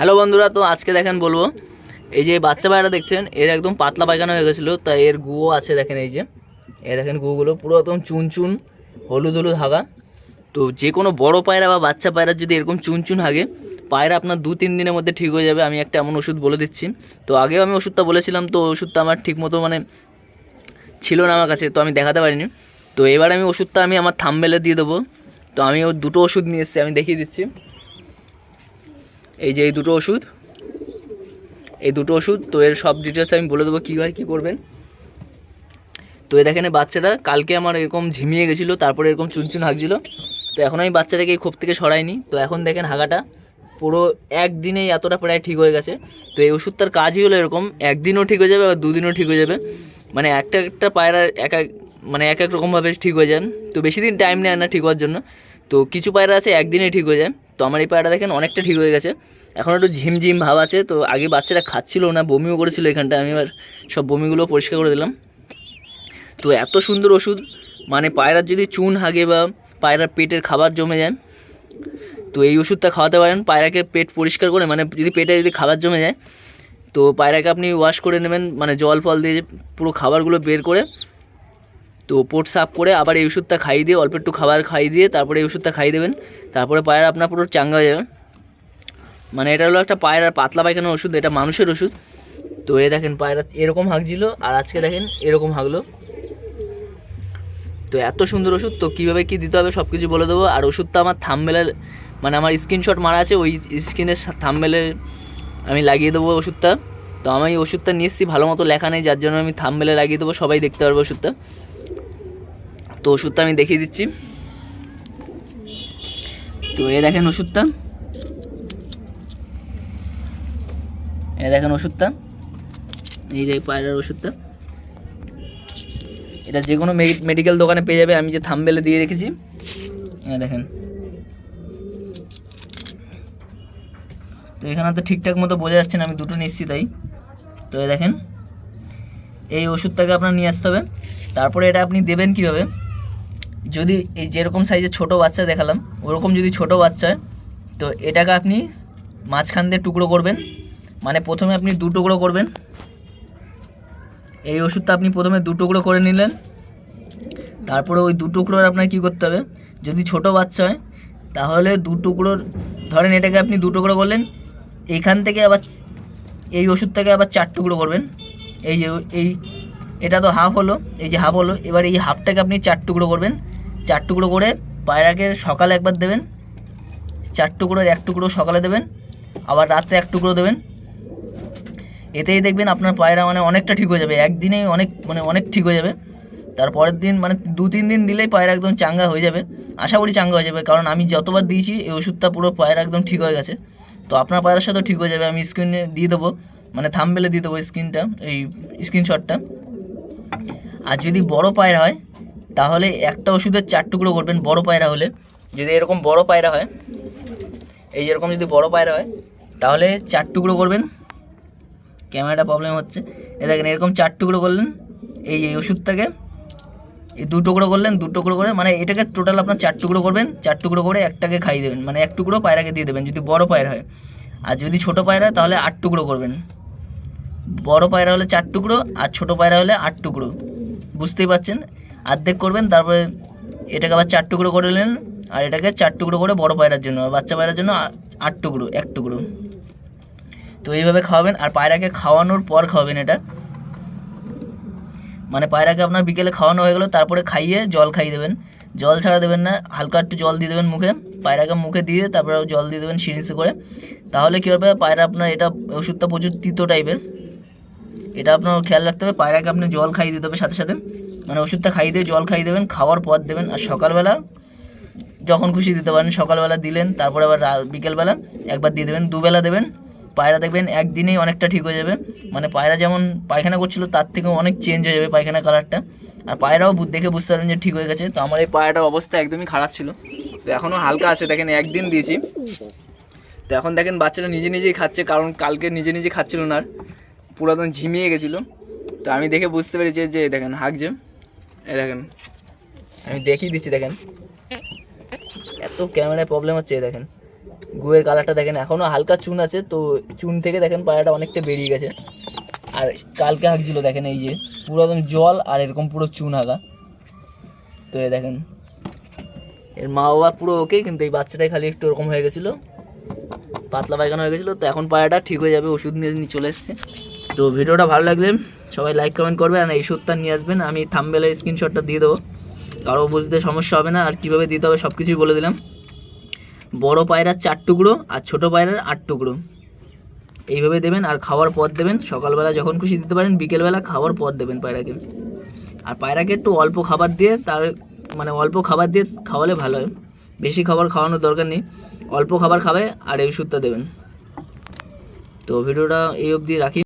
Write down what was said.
Hello বন্ধুরা, তো আজকে দেখেন বলবো এই যে বাচ্চা পায়রা দেখছেন এর একদম পাতলা পায়খানা হয়ে গেছিলো, তাই এর গুও আছে দেখেন। এই যে দেখেন গুগুলো পুরো একদম চুন চুন হলুদ হলুদ হাগা। তো যে কোনো বড় পায়রা বা বাচ্চা পায়রা যদি এরকম চুন চুন হাগে, পায়রা আপনার 2-3 দিনের মধ্যে ঠিক হয়ে যাবে। আমি একটা এমন ওষুধ বলে দিচ্ছি। তো আগেও আমি ওষুধটা বলেছিলাম, তো ওষুধটা আমার ঠিক মতো ছিল না আমার কাছে, তো আমি দেখাতে পারিনি। তো এবার আমি ওষুধটা আমার থাম্বনেলে দিয়ে দেবো। তো আমি ওর দুটো ওষুধ নিয়ে এসেছি, আমি দেখিয়ে দিচ্ছি। এই যে এই দুটো ওষুধ, তো এর সব ডিটেলস আমি বলে দেবো কী হয় কী করবেন। তো এই দেখেন বাচ্চাটা কালকে আমার এরকম ঝিমিয়ে গেছিলো, তারপরে এরকম চুনচুন হাগছিলো। তো এখন আমি বাচ্চাটাকে এই খোপ থেকে সরাইনি। তো এখন দেখেন হাগাটা পুরো একদিনেই এতটা প্রায় ঠিক হয়ে গেছে। তো এই ওষুধটার কাজই হলো এরকম, একদিনও ঠিক হয়ে যাবে বা 2 দিনও ঠিক হয়ে যাবে। একটা পায়রা এক এক রকমভাবে ঠিক হয়ে যান। তো বেশি দিন টাইম নেয় না ঠিক হওয়ার জন্য। তো কিছু পায়রা আছে একদিনেই ঠিক হয়ে যায়। তো আমার এই পায়রাটা দেখেন অনেকটা ঠিক হয়ে গেছে। এখন একটু ঝিমঝিম ভাব আছে। তো আগে বাচ্চাটা খাচ্ছিল না, বমিও করেছিল এখানটা। আমি এবার সব বমিগুলো পরিষ্কার করে দিলাম। তো এত সুন্দর ওষুধ, পায়রার যদি চুন হাগে বা পায়রার পেটের খাবার জমে যায়, তো এই ওষুধটা খাওয়াতে পারেন। পায়রাকে পেট পরিষ্কার করে, যদি পেটে যদি খাবার জমে যায়, তো পায়রাকে আপনি ওয়াশ করে নেবেন, জল ফল দিয়ে পুরো খাবারগুলো বের করে, তো পোট সাফ করে আবার এই ওষুধটা খাইয়ে দিয়ে, অল্প একটু খাবার খাইয়ে দিয়ে তারপরে এই ওষুধটা খাইয়ে দেবেন। তারপরে পায়রা আপনার পুরো চাঙ্গা হয়ে যাবে। এটা হলো একটা পায়রার পাতলা পায়খানার ওষুধ, এটা মানুষের ওষুধ। তো এই দেখেন পায়রা এরকম হাগছিল, আর আজকে দেখেন এরকম হাগলো। তো এত সুন্দর ওষুধ। তো কীভাবে কী দিতে হবে সব কিছু বলে দেবো। আর ওষুধটা আমার থাম্বনেলে আমার স্ক্রিনশট মারা আছে, ওই স্ক্রিনের থাম্বনেলে আমি লাগিয়ে দেবো ওষুধটা। তো আমি ওষুধটা নিয়ে এসেছি, ভালো মতো লেখা নেই, যার জন্য আমি থাম্বনেলে লাগিয়ে দেবো, সবাই দেখতে পারবে ওষুধটা। তো ওষুধটা আমি দেখিয়ে দিচ্ছি। তো দেখেন ওষুধটা, দেখেন ওষুধটা, এই যে পায়রার ওষুধটা। এটা যে কোনো মেডিকেল দোকানে পেয়ে যাবে, আমি যে থাম্বনেলে দিয়ে রেখেছি। দেখেন, তো এখানে তো ঠিকঠাক মতো বোঝা যাচ্ছে না, আমি দুটো নিচ্ছি তাই। তো দেখেন এই ওষুধটাকে আপনার নিয়ে আসতে হবে। তারপরে এটা আপনি দেবেন কীভাবে, যদি এই যেরকম সাইজের ছোটো বাচ্চা দেখালাম ওরকম যদি ছোটো বাচ্চা হয়, তো এটাকে আপনি মাঝখান দিয়ে টুকরো করবেন। প্রথমে আপনি 2 টুকরো করবেন। এই ওষুধটা আপনি প্রথমে 2 টুকরো করে নিলেন। তারপরে ওই 2 টুকরোর আপনার কী করতে হবে, যদি ছোটো বাচ্চা হয় তাহলে 2 টুকরোর, ধরেন এটাকে আপনি 2 টুকরো করলেন, এইখান থেকে আবার এই ওষুধটাকে আবার 4 টুকরো করবেন। এই যে এটা তো হাফ হলো, এই যে হাফ হলো, এবার এই হাফটাকে আপনি 4 টুকরো করবেন। 4 টুকরো করে পায়রাকে সকালে একবার দেবেন, 4 টুকরোর 1 টুকরো সকালে দেবেন, আবার রাতে 1 টুকরো দেবেন। এতেই দেখবেন আপনার পায়রা অনেকটা ঠিক হয়ে যাবে, একদিনেই অনেক ঠিক হয়ে যাবে। তারপরের দিন 2-3 দিন দিলেই পায়রা একদম চাঙ্গা হয়ে যাবে, আশা করি চাঙ্গা হয়ে যাবে। কারণ আমি যতবার দিয়েছি এই ওষুধটা পুরো পায়রা একদম ঠিক হয়ে গেছে। তো আপনার পায়রার সাথেও ঠিক হয়ে যাবে। আমি স্ক্রিনে দিয়ে দেবো, থাম্বনেলে দিয়ে দেবো এই স্ক্রিনশটটা। আর যদি বড় পায়রা হয় তাহলে একটা ওষুধের 4 টুকরো করবেন। বড় পায়রা হলে, যদি এরকম বড় পায়রা হয়, এই যেরকম যদি বড় পায়রা হয় তাহলে 4 টুকরো করবেন। ক্যামেরাটা প্রবলেম হচ্ছে, দেখেন এরকম 4 টুকরো করলেন। এই ওষুধটাকে এই 2 টুকরো করলেন, 2 টুকরো করে এটাকে টোটাল আপনার 4 টুকরো করবেন। 4 টুকরো করে একটাকে খাইয়ে দেবেন, 1 টুকরো পায়রাকে দিয়ে দেবেন যদি বড় পায়রা হয়। আর যদি ছোটো পায়রা হয় তাহলে 8 টুকরো করবেন। বড় পায়রা হলে 4 টুকরো, আর ছোটো পায়রা হলে 8 টুকরো, বুঝতেই পারছেন। অর্ধেক করবেন, তারপরে এটাকে আবার 4 টুকরো করে নেন, আর এটাকে 4 টুকরো করে বড় পায়রার জন্য, আর বাচ্চা পায়রার জন্য 8 টুকরো, 1 টুকরো। তো এইভাবে খাওয়াবেন। আর পায়রাকে খাওয়ানোর পর খাওয়াবেন এটা, পায়রাকে আপনার বিকেলে খাওয়ানো হয়ে গেলো, তারপরে খাইয়ে জল খাইয়ে দেবেন। জল ছাড়া দেবেন না, হালকা একটু জল দিয়ে দেবেন মুখে, পায়রাকে মুখে দিয়ে তারপরে জল দিয়ে দেবেন সিরিঞ্জে করে। তাহলে কী হবে, পায়রা আপনার এটা ওষুধটা প্রচুর তিতো টাইপের, এটা আপনার খেয়াল রাখতে হবে। পায়রাকে আপনি জল খাইয়ে দিতে হবে সাথে সাথে, ওষুধটা খাইয়ে দিয়ে জল খাইয়ে দেবেন, খাওয়ার পর দেবেন। আর সকালবেলা যখন খুশি দিতে পারেন, সকালবেলা দিলেন, তারপরে আবার বিকেলবেলা একবার দিয়ে দেবেন, 2 বেলা দেবেন। পায়রা দেখবেন একদিনেই অনেকটা ঠিক হয়ে যাবে। পায়রা যেমন পায়খানা করছিল তার থেকেও অনেক চেঞ্জ হয়ে যাবে পায়খানা কালারটা। আর পায়রাও দেখে বুঝতে পারবেন যে ঠিক হয়ে গেছে। তো আমার এই পায়রাটার অবস্থা একদমই খারাপ ছিল, তো এখনও হালকা আছে, দেখেন একদিন দিয়েছি। তো এখন দেখেন বাচ্চাটা নিজেই খাচ্ছে, কারণ কালকে নিজে খাচ্ছিল না, আর পুরাতন ঝিমিয়ে গেছিলো। তো আমি দেখে বুঝতে পেরেছি যে দেখেন হাঁকছে, দেখেন আমি দেখিয়ে দিচ্ছি। দেখেন এত ক্যামেরায় প্রবলেম হচ্ছে, দেখেন গুয়ের কালারটা দেখেন এখনও হালকা চুন আছে, তো চুন থেকে দেখেন পায়রাটা অনেকটা বেরিয়ে গেছে। আর কালকে হাঁকছিল দেখেন, এই যে পুরো একদম জল আর এরকম পুরো চুন হাঁকা। তো এই দেখেন এর মা বাবা পুরো ওকে, কিন্তু এই বাচ্চাটাই খালি একটু ওরকম হয়ে গেছিলো, পাতলা পায়খানা হয়ে গেছিলো। তো এখন পায়রাটা ঠিক হয়ে যাবে, ওষুধ নিয়ে চলে এসছে। তো ভিডিওটা ভালো লাগলে সবাই লাইক কমেন্ট করবে, আর এই ওষুধটা নিয়ে আসবেন। আমি থাম্বনেলে স্ক্রিনশটটা দিয়ে দেবো, কারো বুঝতে সমস্যা হবে না। আর কীভাবে দিতে হবে সব কিছুই বলে দিলাম। বড় পায়রার 4 টুকরো আর ছোটো পায়রার 8 টুকরো এইভাবে দেবেন। আর খাওয়ার পর দেবেন, সকালবেলা যখন খুশি দিতে পারেন, বিকেলবেলা খাওয়ার পর দেবেন পায়রাকে। আর পায়রাকে একটু অল্প খাবার দিয়ে অল্প খাবার দিয়ে খাওয়ালে ভালো হয়, বেশি খাবার খাওয়ানোর দরকার নেই, অল্প খাবার খাবে আর এই ওষুধটা দেবেন। তো ভিডিওটা এই অবধি রাখি।